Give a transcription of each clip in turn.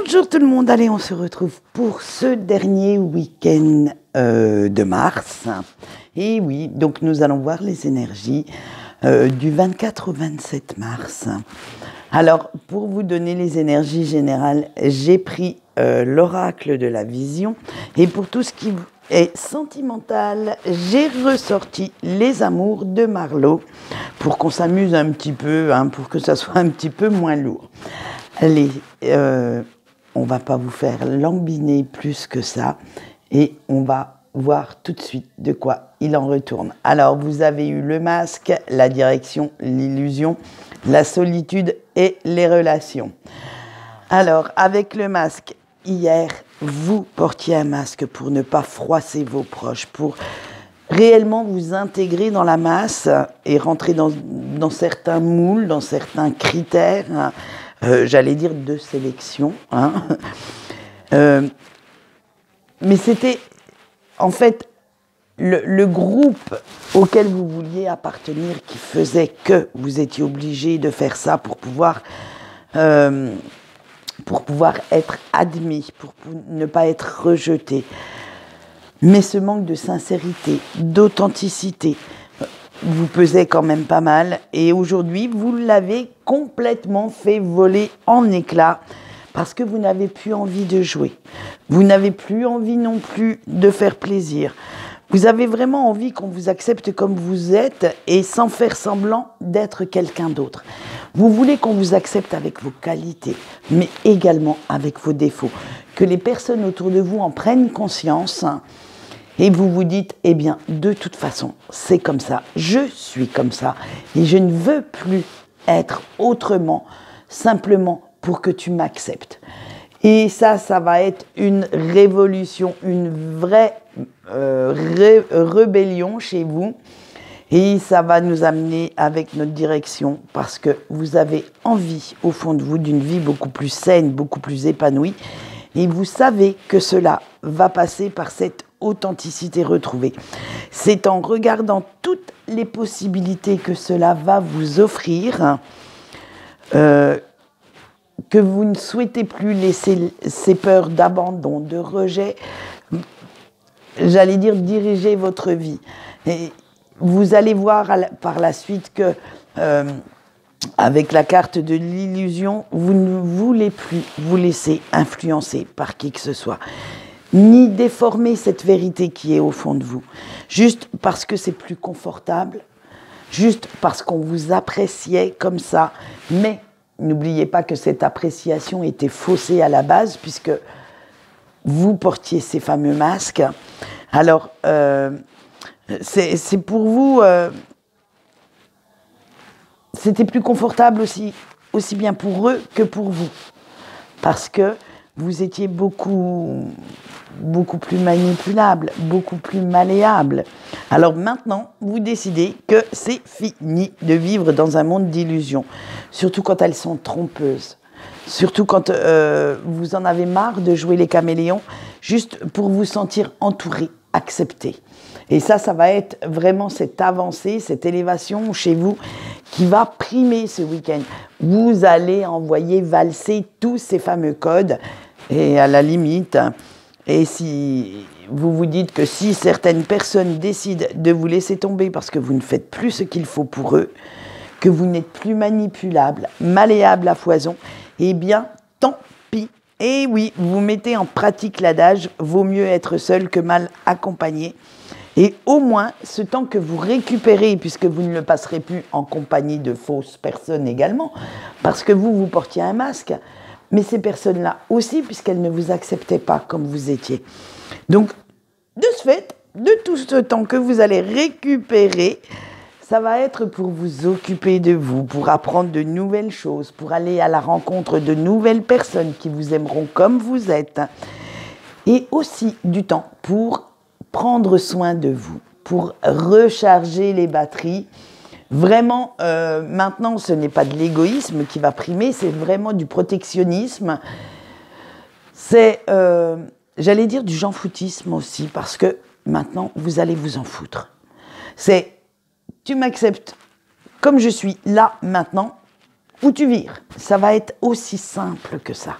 Bonjour tout le monde, allez on se retrouve pour ce dernier week-end de mars. Et oui, donc nous allons voir les énergies du 24 au 27 mars. Alors pour vous donner les énergies générales, j'ai pris l'oracle de la vision. Et pour tout ce qui est sentimental, j'ai ressorti les amours de Marlowe pour qu'on s'amuse un petit peu, pour que ça soit un petit peu moins lourd. Allez, on va pas vous faire lambiner plus que ça et on va voir tout de suite de quoi il en retourne. Alors, vous avez eu le masque, la direction, l'illusion, la solitude et les relations. Alors, avec le masque, hier, vous portiez un masque pour ne pas froisser vos proches, pour réellement vous intégrer dans la masse et rentrer dans certains moules, dans certains critères, j'allais dire de sélection. Mais c'était en fait le groupe auquel vous vouliez appartenir qui faisait que vous étiez obligé de faire ça pour pouvoir être admis, pour ne pas être rejeté. Mais ce manque de sincérité, d'authenticité, vous pesait quand même pas mal. Et aujourd'hui, vous l'avez complètement fait voler en éclats parce que vous n'avez plus envie de jouer. Vous n'avez plus envie non plus de faire plaisir. Vous avez vraiment envie qu'on vous accepte comme vous êtes et sans faire semblant d'être quelqu'un d'autre. Vous voulez qu'on vous accepte avec vos qualités, mais également avec vos défauts. Que les personnes autour de vous en prennent conscience. Et vous vous dites, eh bien, de toute façon, c'est comme ça, je suis comme ça, et je ne veux plus être autrement, simplement pour que tu m'acceptes. Et ça va être une révolution, une vraie rébellion chez vous, et ça va nous amener avec notre direction, parce que vous avez envie, au fond de vous, d'une vie beaucoup plus saine, beaucoup plus épanouie, et vous savez que cela va passer par cette authenticité retrouvée. C'est en regardant toutes les possibilités que cela va vous offrir que vous ne souhaitez plus laisser ces peurs d'abandon, de rejet, j'allais dire diriger votre vie. Et vous allez voir par la suite que avec la carte de l'illusion, vous ne voulez plus vous laisser influencer par qui que ce soit, ni déformer cette vérité qui est au fond de vous, juste parce que c'est plus confortable, juste parce qu'on vous appréciait comme ça. Mais n'oubliez pas que cette appréciation était faussée à la base, puisque vous portiez ces fameux masques. Alors, c'est pour vous... c'était plus confortable aussi bien pour eux que pour vous, parce que vous étiez beaucoup plus manipulable, beaucoup plus malléable. Alors maintenant, vous décidez que c'est fini de vivre dans un monde d'illusions, surtout quand elles sont trompeuses, surtout quand vous en avez marre de jouer les caméléons, juste pour vous sentir entouré, accepté. Et ça va être vraiment cette avancée, cette élévation chez vous qui va primer ce week-end. Vous allez envoyer valser tous ces fameux codes et à la limite, et si vous vous dites que si certaines personnes décident de vous laisser tomber parce que vous ne faites plus ce qu'il faut pour eux, que vous n'êtes plus manipulable, malléable à foison, eh bien, tant pis. Et oui, vous mettez en pratique l'adage « vaut mieux être seul que mal accompagné ». Et au moins, ce temps que vous récupérez, puisque vous ne le passerez plus en compagnie de fausses personnes également, parce que vous portiez un masque, mais ces personnes-là aussi, puisqu'elles ne vous acceptaient pas comme vous étiez. Donc, de ce fait, de tout ce temps que vous allez récupérer, ça va être pour vous occuper de vous, pour apprendre de nouvelles choses, pour aller à la rencontre de nouvelles personnes qui vous aimeront comme vous êtes, et aussi du temps pour prendre soin de vous, pour recharger les batteries. Vraiment, maintenant, ce n'est pas de l'égoïsme qui va primer, c'est vraiment du protectionnisme. C'est, j'allais dire, du j'en-foutisme aussi, parce que maintenant, vous allez vous en foutre. C'est, tu m'acceptes comme je suis, là, maintenant, ou tu vires. Ça va être aussi simple que ça.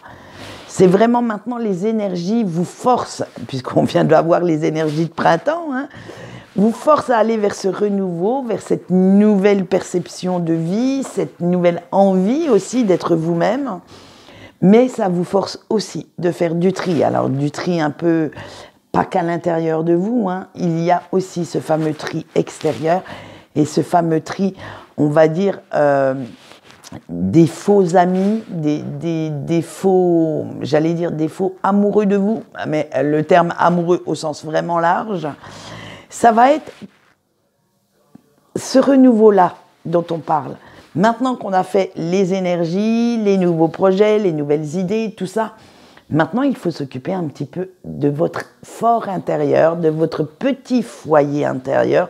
C'est vraiment maintenant les énergies vous forcent, puisqu'on vient d'avoir les énergies de printemps, hein, vous forcent à aller vers ce renouveau, vers cette nouvelle perception de vie, cette nouvelle envie aussi d'être vous-même. Mais ça vous force aussi de faire du tri. Alors du tri un peu, pas qu'à l'intérieur de vous, hein, il y a aussi ce fameux tri extérieur. Et ce fameux tri, on va dire, des faux amis, des faux, j'allais dire des faux amoureux de vous, mais le terme amoureux au sens vraiment large, ça va être ce renouveau-là dont on parle. Maintenant qu'on a fait les énergies, les nouveaux projets, les nouvelles idées, tout ça, maintenant il faut s'occuper un petit peu de votre fort intérieur, de votre petit foyer intérieur.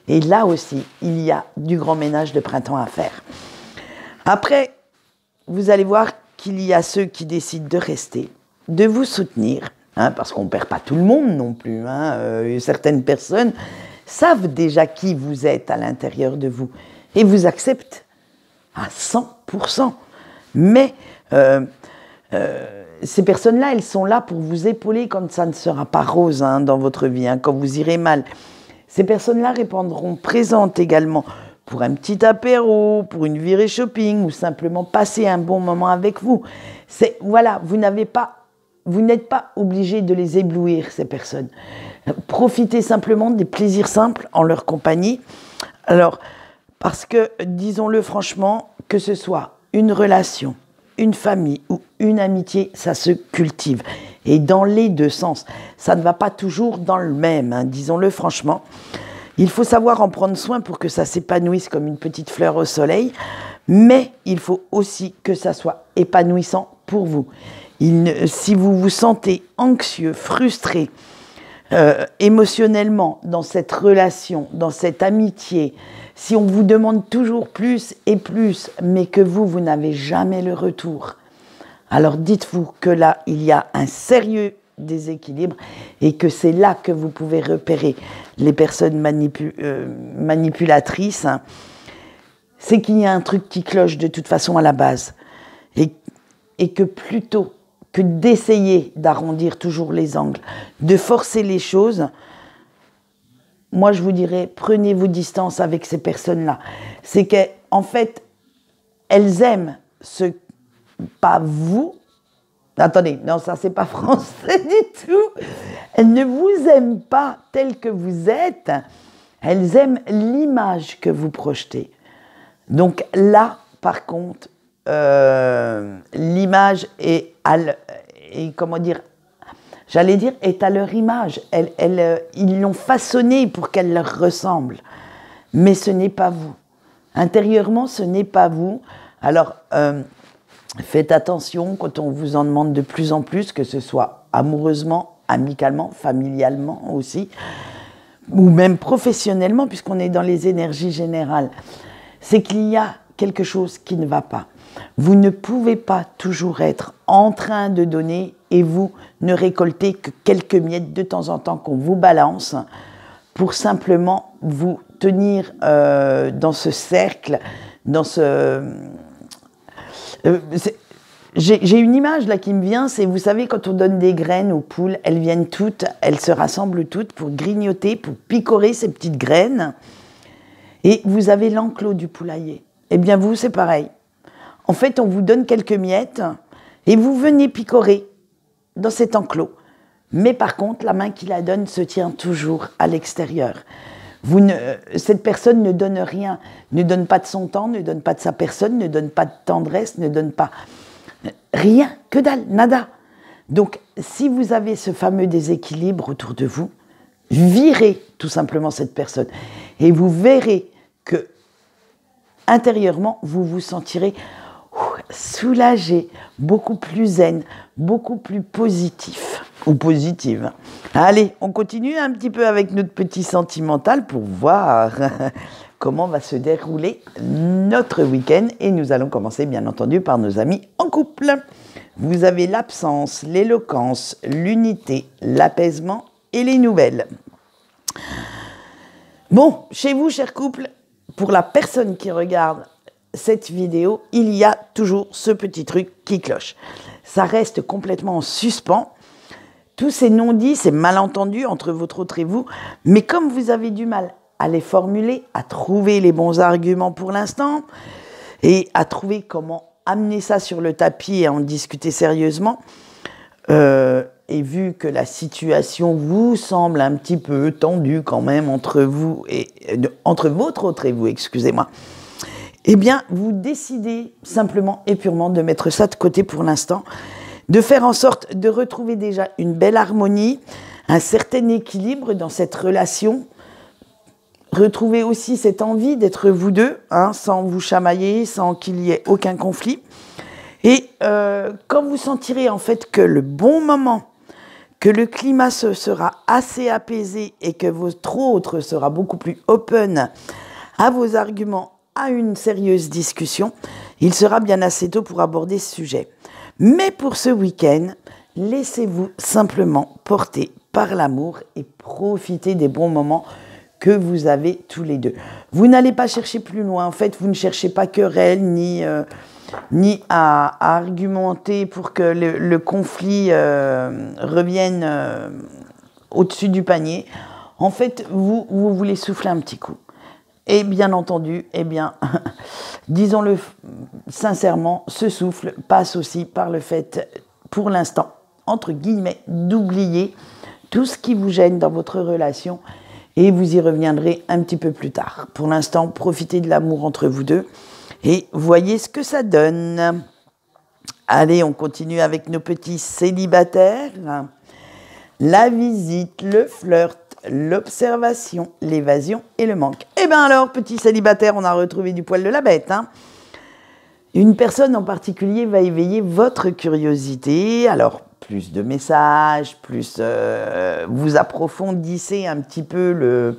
Et là aussi, il y a du grand ménage de printemps à faire. Après, vous allez voir qu'il y a ceux qui décident de rester, de vous soutenir, hein, parce qu'on ne perd pas tout le monde non plus. Hein, certaines personnes savent déjà qui vous êtes à l'intérieur de vous et vous acceptent à 100%. Mais ces personnes-là, elles sont là pour vous épauler quand ça ne sera pas rose hein, dans votre vie, hein, quand vous irez mal. Ces personnes-là répondront présentes également pour un petit apéro, pour une virée shopping ou simplement passer un bon moment avec vous. Voilà, vous n'êtes pas obligé de les éblouir, ces personnes. Profitez simplement des plaisirs simples en leur compagnie. Alors, parce que, disons-le franchement, que ce soit une relation, une famille ou une amitié, ça se cultive. Et dans les deux sens, ça ne va pas toujours dans le même, hein, disons-le franchement. Il faut savoir en prendre soin pour que ça s'épanouisse comme une petite fleur au soleil, mais il faut aussi que ça soit épanouissant pour vous. Si vous vous sentez anxieux, frustré, émotionnellement dans cette relation, dans cette amitié, si on vous demande toujours plus et plus, mais que vous n'avez jamais le retour, alors dites-vous que là, il y a un sérieux déséquilibre et que c'est là que vous pouvez repérer les personnes manipulatrices. Hein. C'est qu'il y a un truc qui cloche de toute façon à la base. Et que plutôt que d'essayer d'arrondir toujours les angles, de forcer les choses, moi je vous dirais, prenez vos distances avec ces personnes-là. C'est qu'en fait, elles aiment pas vous. Attendez, non, ça c'est pas français du tout. Elles ne vous aiment pas tel que vous êtes. Elles aiment l'image que vous projetez. Donc là, par contre, l'image est comment dire, j'allais dire, est à leur image. Ils l'ont façonnée pour qu'elle leur ressemble. Mais ce n'est pas vous. Intérieurement, ce n'est pas vous. Alors, faites attention quand on vous en demande de plus en plus, que ce soit amoureusement, amicalement, familialement aussi, ou même professionnellement, puisqu'on est dans les énergies générales. C'est qu'il y a quelque chose qui ne va pas. Vous ne pouvez pas toujours être en train de donner et vous ne récoltez que quelques miettes de temps en temps qu'on vous balance pour simplement vous tenir dans ce cercle, dans ce... j'ai une image là qui me vient, c'est, vous savez, quand on donne des graines aux poules, elles viennent toutes, elles se rassemblent toutes pour grignoter, pour picorer ces petites graines. Et vous avez l'enclos du poulailler. Eh bien vous, c'est pareil. En fait, on vous donne quelques miettes et vous venez picorer dans cet enclos. Mais par contre, la main qui la donne se tient toujours à l'extérieur. Cette personne ne donne rien, ne donne pas de son temps, ne donne pas de sa personne, ne donne pas de tendresse, ne donne pas rien, que dalle, nada. Donc, si vous avez ce fameux déséquilibre autour de vous, virez tout simplement cette personne. Et vous verrez que, intérieurement, vous vous sentirez soulagé, beaucoup plus zen, beaucoup plus positif ou positive. Allez, on continue un petit peu avec notre petit sentimental pour voir comment va se dérouler notre week-end. Et nous allons commencer, bien entendu, par nos amis en couple. Vous avez l'absence, l'éloquence, l'unité, l'apaisement et les nouvelles. Bon, chez vous, cher couple, pour la personne qui regarde cette vidéo, il y a toujours ce petit truc qui cloche. Ça reste complètement en suspens. Tous ces non-dits, ces malentendus entre votre autre et vous, mais comme vous avez du mal à les formuler, à trouver les bons arguments pour l'instant, et à trouver comment amener ça sur le tapis et en discuter sérieusement, et vu que la situation vous semble un petit peu tendue quand même entre votre autre et vous, excusez-moi, eh bien, vous décidez simplement et purement de mettre ça de côté pour l'instant, de faire en sorte de retrouver déjà une belle harmonie, un certain équilibre dans cette relation, retrouver aussi cette envie d'être vous deux, hein, sans vous chamailler, sans qu'il y ait aucun conflit. Et quand vous sentirez en fait que le bon moment, que le climat sera assez apaisé et que votre autre sera beaucoup plus open à vos arguments, à une sérieuse discussion, il sera bien assez tôt pour aborder ce sujet. Mais pour ce week-end, laissez-vous simplement porter par l'amour et profitez des bons moments que vous avez tous les deux. Vous n'allez pas chercher plus loin. En fait, vous ne cherchez pas querelle ni à argumenter pour que le conflit revienne au-dessus du panier. En fait, vous voulez souffler un petit coup. Et bien entendu, eh bien, disons-le sincèrement, ce souffle passe aussi par le fait, pour l'instant, entre guillemets, d'oublier tout ce qui vous gêne dans votre relation et vous y reviendrez un petit peu plus tard. Pour l'instant, profitez de l'amour entre vous deux et voyez ce que ça donne. Allez, on continue avec nos petits célibataires. La visite, le flirt, l'observation, l'évasion et le manque. Eh bien alors, petit célibataire, on a retrouvé du poil de la bête. Hein. Une personne en particulier va éveiller votre curiosité. Alors, plus de messages, plus vous approfondissez un petit peu le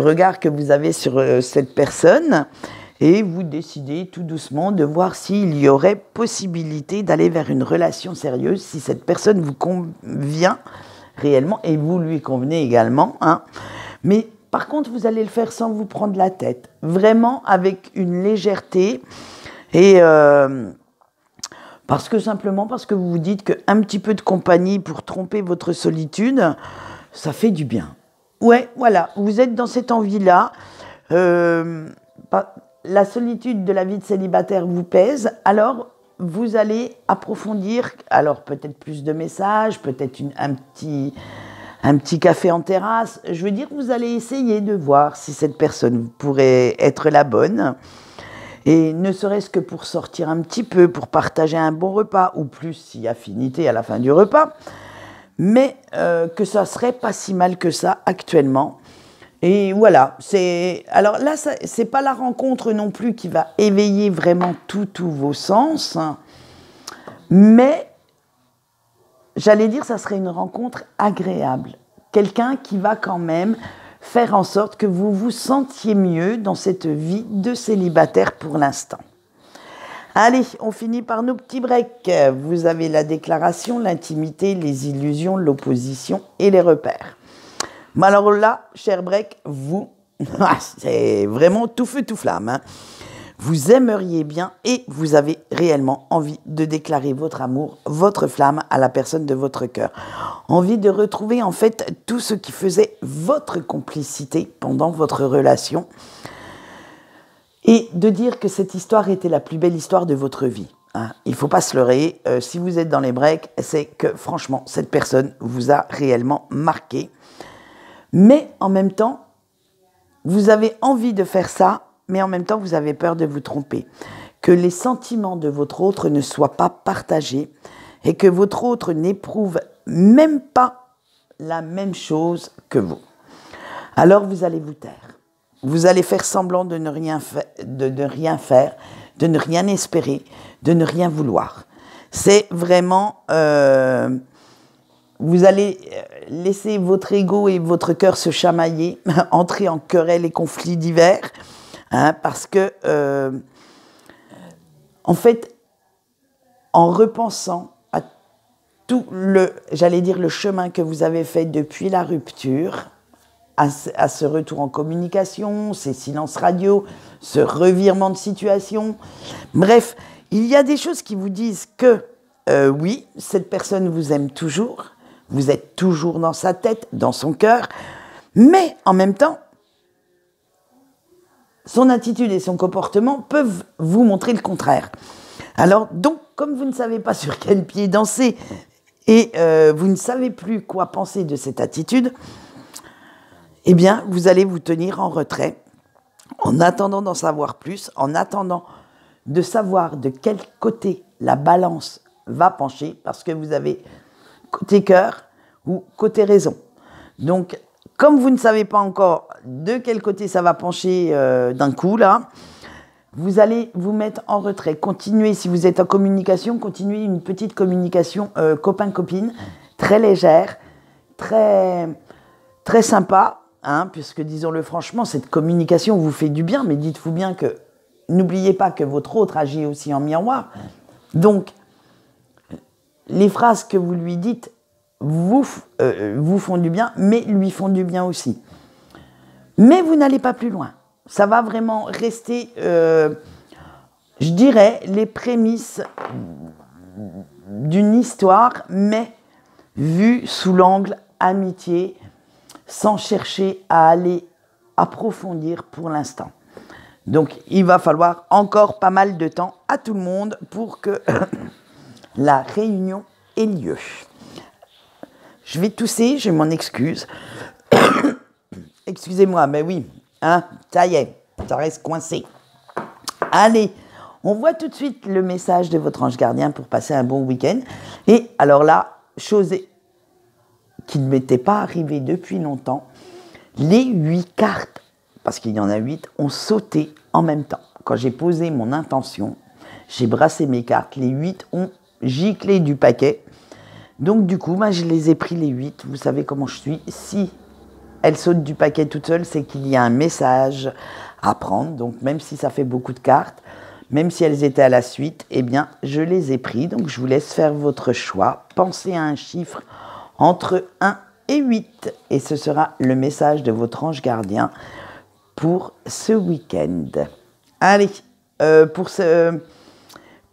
regard que vous avez sur cette personne. Et vous décidez tout doucement de voir s'il y aurait possibilité d'aller vers une relation sérieuse, si cette personne vous convient réellement, et vous lui convenez également. Hein. Mais par contre, vous allez le faire sans vous prendre la tête, vraiment avec une légèreté, et parce que vous vous dites qu'un petit peu de compagnie pour tromper votre solitude, ça fait du bien. Ouais, voilà, vous êtes dans cette envie-là. La solitude de la vie de célibataire vous pèse, alors vous allez approfondir, alors peut-être plus de messages, peut-être un petit café en terrasse. Je veux dire, vous allez essayer de voir si cette personne pourrait être la bonne. Et ne serait-ce que pour sortir un petit peu, pour partager un bon repas, ou plus si affinité à la fin du repas. Mais que ça serait pas si mal que ça actuellement. Et voilà, alors là, c'est pas la rencontre non plus qui va éveiller vraiment tous vos sens, hein, mais j'allais dire ça serait une rencontre agréable. Quelqu'un qui va quand même faire en sorte que vous vous sentiez mieux dans cette vie de célibataire pour l'instant. Allez, on finit par nos petits breaks. Vous avez la déclaration, l'intimité, les illusions, l'opposition et les repères. Mais alors là, cher break, vous, c'est vraiment tout feu, tout flamme. Hein. Vous aimeriez bien et vous avez réellement envie de déclarer votre amour, votre flamme à la personne de votre cœur. Envie de retrouver en fait tout ce qui faisait votre complicité pendant votre relation et de dire que cette histoire était la plus belle histoire de votre vie. Hein. Il ne faut pas se leurrer, si vous êtes dans les breaks, c'est que franchement, cette personne vous a réellement marqué. Mais en même temps, vous avez envie de faire ça, mais en même temps, vous avez peur de vous tromper. Que les sentiments de votre autre ne soient pas partagés et que votre autre n'éprouve même pas la même chose que vous. Alors, vous allez vous taire. Vous allez faire semblant de ne rien faire, de ne rien espérer, de ne rien vouloir. C'est vraiment... vous allez laisser votre ego et votre cœur se chamailler, entrer en querelles et conflits divers, hein, parce que, en fait, en repensant à tout le chemin que vous avez fait depuis la rupture, à ce retour en communication, ces silences radio, ce revirement de situation. Bref, il y a des choses qui vous disent que oui, cette personne vous aime toujours, vous êtes toujours dans sa tête, dans son cœur, mais en même temps, son attitude et son comportement peuvent vous montrer le contraire. Alors donc, comme vous ne savez pas sur quel pied danser et vous ne savez plus quoi penser de cette attitude, eh bien, vous allez vous tenir en retrait en attendant d'en savoir plus, en attendant de savoir de quel côté la balance va pencher, parce que vous avez côté cœur ou côté raison. Donc, comme vous ne savez pas encore de quel côté ça va pencher d'un coup, là, vous allez vous mettre en retrait. Continuez, si vous êtes en communication, continuez une petite communication copain-copine, très légère, très, très sympa, hein, puisque, disons-le franchement, cette communication vous fait du bien, mais dites-vous bien que, n'oubliez pas que votre autre agit aussi en miroir. Donc, les phrases que vous lui dites vous font du bien, mais lui font du bien aussi. Mais vous n'allez pas plus loin. Ça va vraiment rester, je dirais, les prémices d'une histoire, mais vue sous l'angle amitié, sans chercher à aller approfondir pour l'instant. Donc, il va falloir encore pas mal de temps à tout le monde pour que la réunion ait lieu. Je vais tousser, je m'en excuse. Excusez-moi, mais oui, hein, ça y est, ça reste coincé. Allez, on voit tout de suite le message de votre ange gardien pour passer un bon week-end. Et alors là, chose qui ne m'était pas arrivée depuis longtemps, les 8 cartes, parce qu'il y en a 8, ont sauté en même temps. Quand j'ai posé mon intention, j'ai brassé mes cartes, les 8 ont giclé du paquet. Donc du coup, je les ai pris les 8. Vous savez comment je suis. Si elles sautent du paquet toutes seules, c'est qu'il y a un message à prendre. Donc même si ça fait beaucoup de cartes, même si elles étaient à la suite, eh bien, je les ai pris. Donc je vous laisse faire votre choix. Pensez à un chiffre entre 1 et 8. Et ce sera le message de votre ange gardien pour ce week-end. Allez,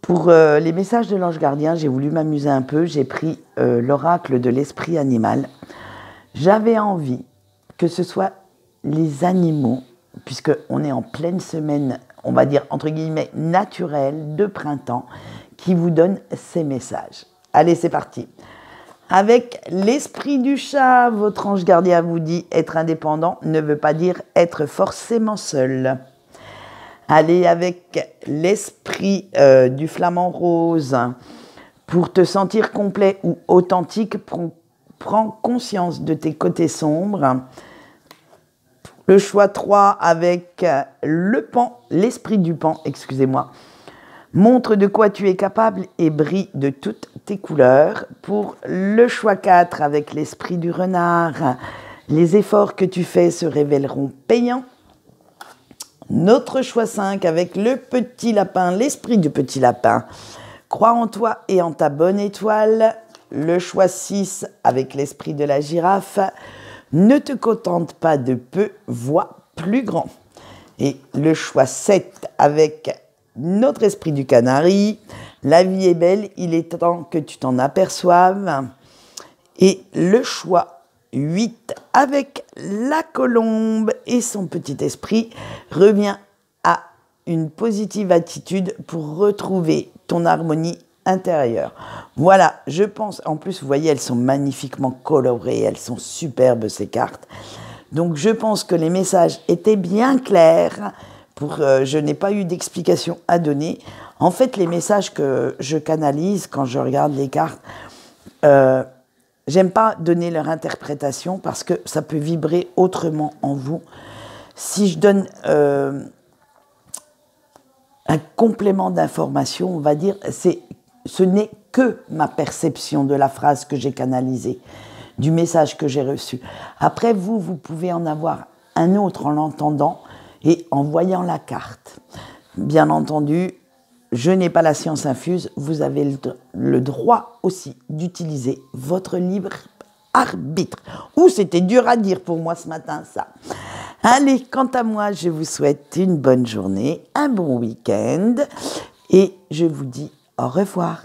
pour les messages de l'ange gardien, j'ai voulu m'amuser un peu. J'ai pris l'oracle de l'esprit animal. J'avais envie que ce soit les animaux, puisqu'on est en pleine semaine, on va dire entre guillemets naturelle, de printemps, qui vous donnent ces messages. Allez, c'est parti. Avec l'esprit du chat, votre ange gardien vous dit être indépendant ne veut pas dire être forcément seul. Allez, avec l'esprit du flamant rose, pour te sentir complet ou authentique, prends conscience de tes côtés sombres. Le choix 3 avec le pan, l'esprit du pan, excusez-moi. Montre de quoi tu es capable et brille de toutes tes couleurs. Pour le choix 4 avec l'esprit du renard, les efforts que tu fais se révéleront payants. Notre choix 5 avec le petit lapin, l'esprit du petit lapin. Crois en toi et en ta bonne étoile. Le choix 6 avec l'esprit de la girafe. Ne te contente pas de peu, vois plus grand. Et le choix 7 avec notre esprit du canari. La vie est belle, il est temps que tu t'en aperçoives. Et le choix 8 avec la colombe et son petit esprit revient à une positive attitude pour retrouver ton harmonie intérieure. Voilà, je pense, en plus vous voyez elles sont magnifiquement colorées, elles sont superbes ces cartes. Donc je pense que les messages étaient bien clairs. Je n'ai pas eu d'explication à donner. En fait, les messages que je canalise quand je regarde les cartes, j'aime pas donner leur interprétation parce que ça peut vibrer autrement en vous. Si je donne un complément d'information, on va dire, ce n'est que ma perception de la phrase que j'ai canalisée, du message que j'ai reçu. Après, vous pouvez en avoir un autre en l'entendant et en voyant la carte. Bien entendu, je n'ai pas la science infuse, vous avez le droit aussi d'utiliser votre libre arbitre. Ouh, c'était dur à dire pour moi ce matin, ça. Allez, quant à moi, je vous souhaite une bonne journée, un bon week-end et je vous dis au revoir.